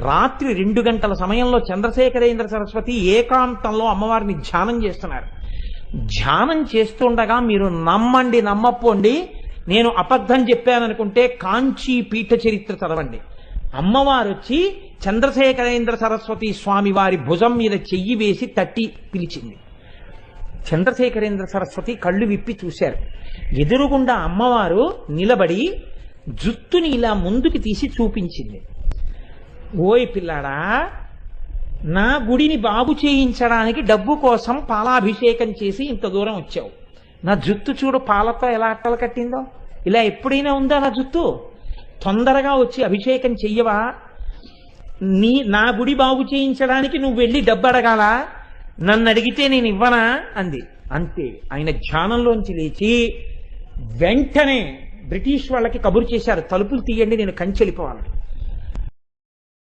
రాత్రి 2 గంటల సమయంలో చంద్రశేఖరేంద్ర సరస్వతి ఏకాంతంలో అమ్మవారిని ధ్యానం చేస్తున్నారు. ధ్యానం చేస్తుండగా మీరు నమ్మండి నమ్మపోండి, నేను అబద్ధం చెప్పాననుకుంటే కాంచీ పీఠ చరిత్ర చదవండి. అమ్మవారు వచ్చి చంద్రశేఖరేంద్ర సరస్వతి స్వామి వారి భుజం మీద చెయ్యి వేసి తట్టి పిలిచింది. చంద్రశేఖరేంద్ర సరస్వతి కళ్ళు విప్పి చూశారు. ఎదురుగుండా అమ్మవారు నిలబడి జుత్తుని ఇలా ముందుకు తీసి చూపించింది. ఓయ్ పిల్లాడా, నా గుడిని బాగు చేయించడానికి డబ్బు కోసం పాలాభిషేకం చేసి ఇంత దూరం వచ్చావు. నా జుత్తు చూడు పాలతో ఎలా అట్టలు కట్టిందో. ఇలా ఎప్పుడైనా ఉందా నా జుత్తు? తొందరగా వచ్చి అభిషేకం చెయ్యవా? నా గుడి బాగు చేయించడానికి నువ్వు వెళ్ళి డబ్బు అడగాల? నన్ను అడిగితే నేను ఇవ్వనా అంది. అంతే. ఆయన ధ్యానంలోంచి లేచి వెంటనే బ్రిటిష్ వాళ్ళకి కబురు చేశారు, తలుపులు తీయండి, నేను కంచె వెళ్ళిపోవాలి.